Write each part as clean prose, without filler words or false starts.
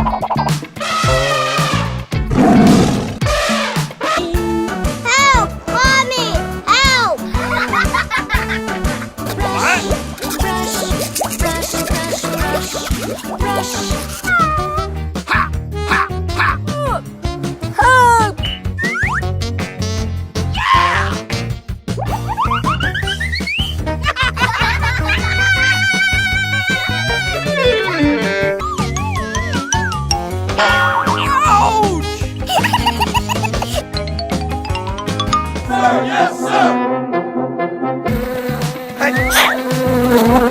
Help! Mommy! Help!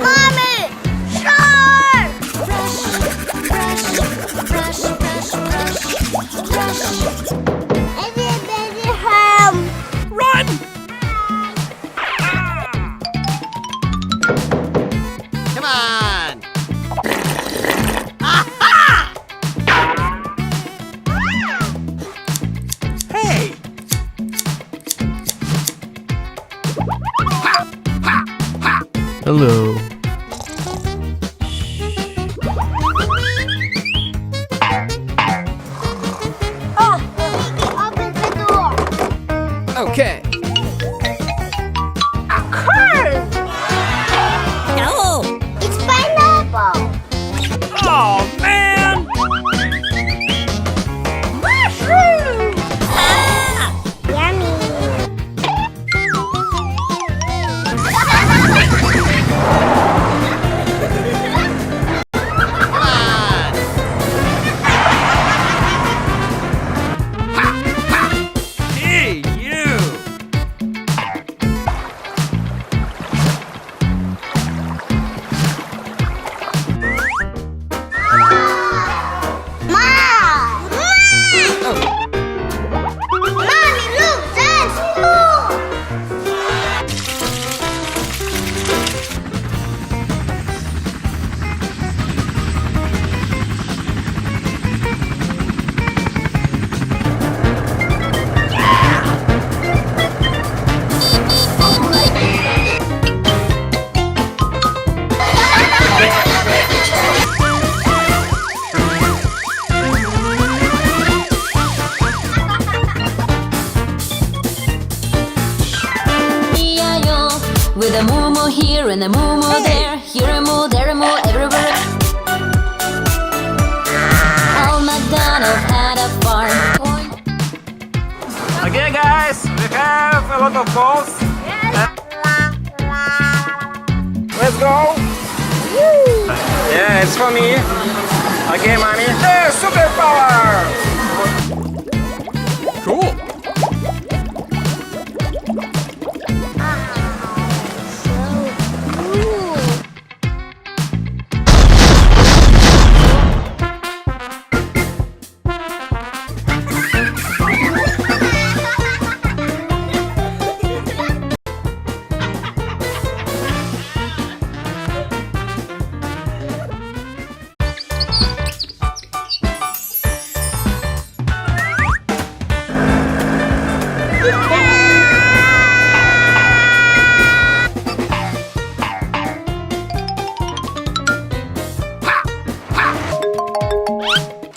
Mommy! Shark! Everybody home! Run! Come on! Hey! Hello. Oh, Nikki, open the door! Okay. Corn! No! It's pineapple! Oh, man! Mushroom! Yummy! Come on! Hey, you! Mom! Mommy, look! That's cool! With a moo here and a moo there, here a moo, there a moo, everywhere. Old MacDonald had a farm. Okay, guys, we have a lot of balls. Let's go. Yeah, it's for me. Okay, mommy. Yeah, superpower. Cool.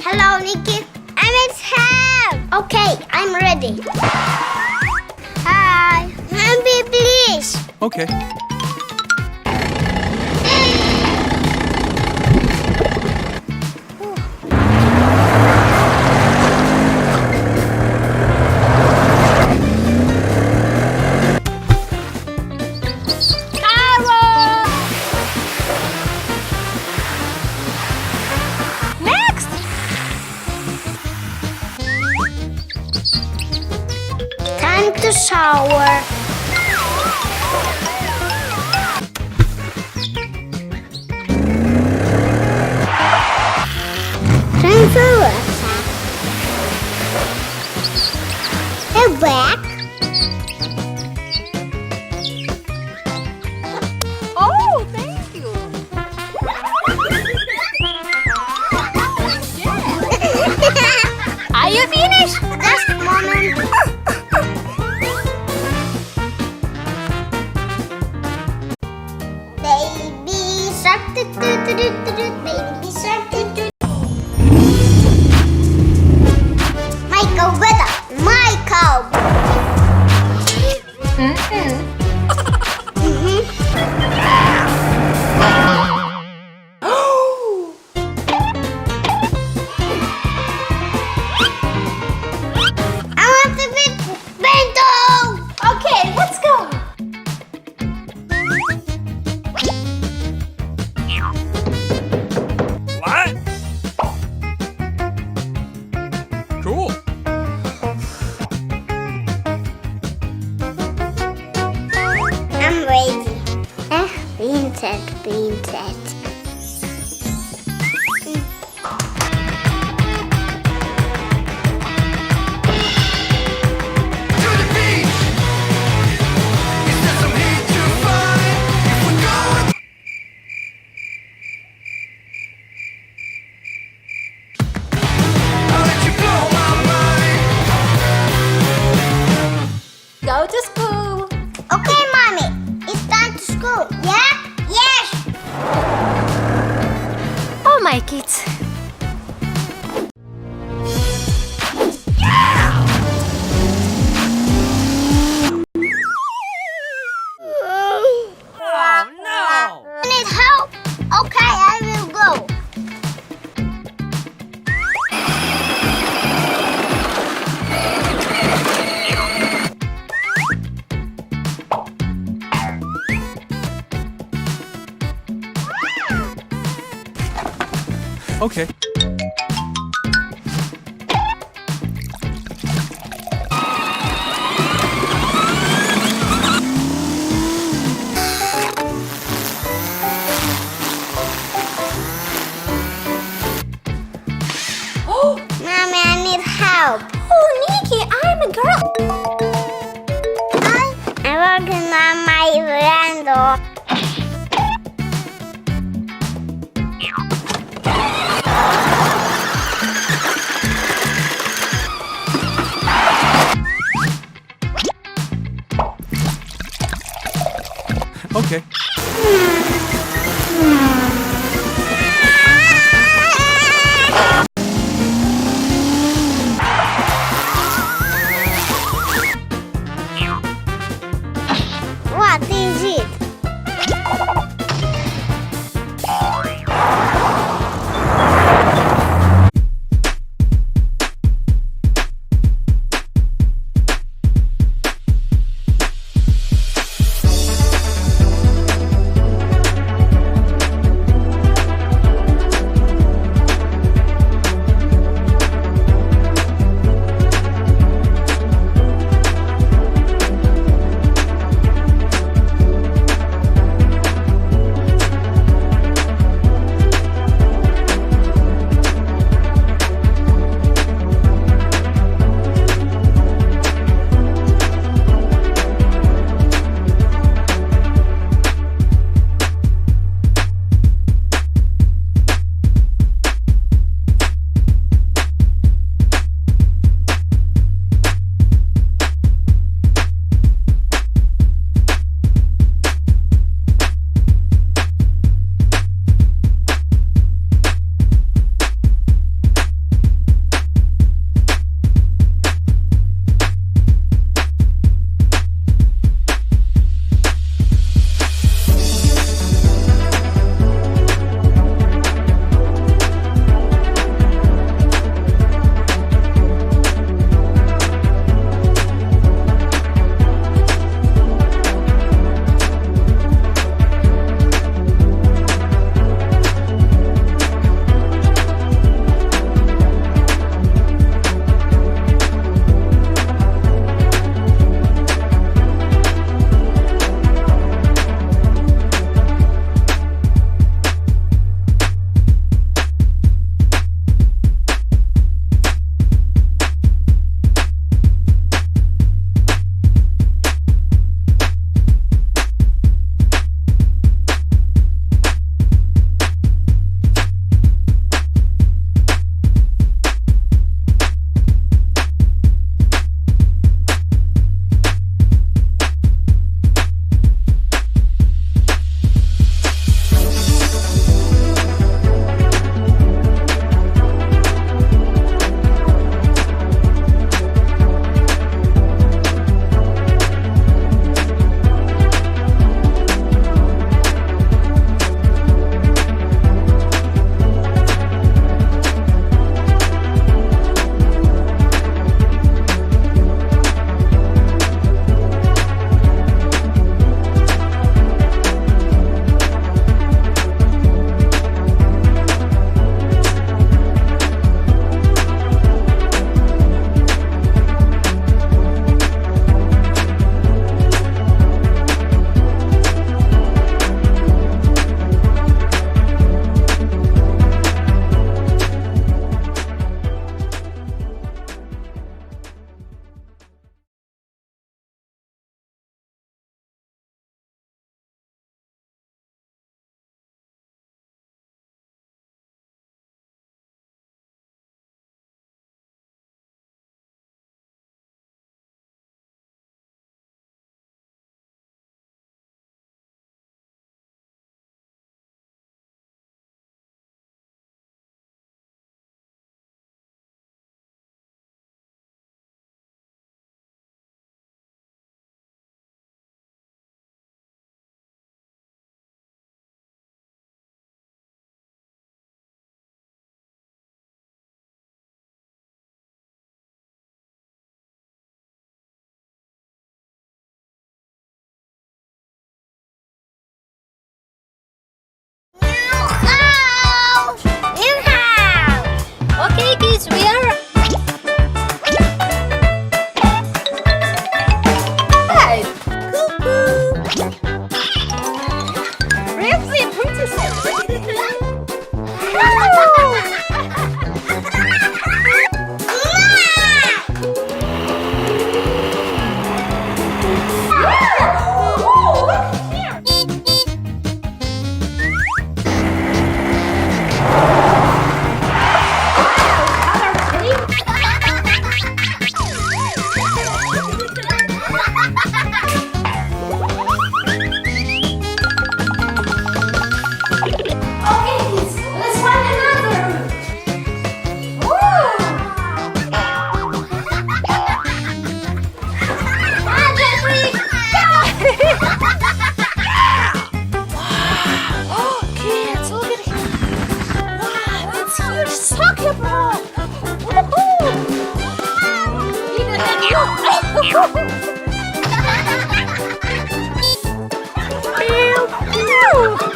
Hello, Nikki. Emmett help! Okay, I'm ready. Hi. Happy, please. Okay. Next! Time to shower. Time for work. You're back. Oh, thank you. Are you finished? Just a moment. Baby shark, baby shark. Okay. Mommy, I need help. Oh, Nikki, I'm a girl. I'm working on my veranda. Okay. What is it?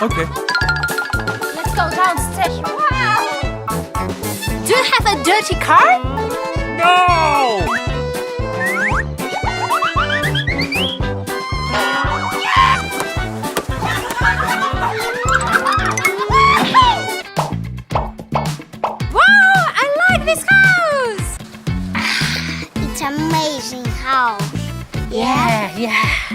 Okay. Let's go downstairs. Wow! Do you have a dirty car? No! Wow! I like this house! It's amazing house. Yeah.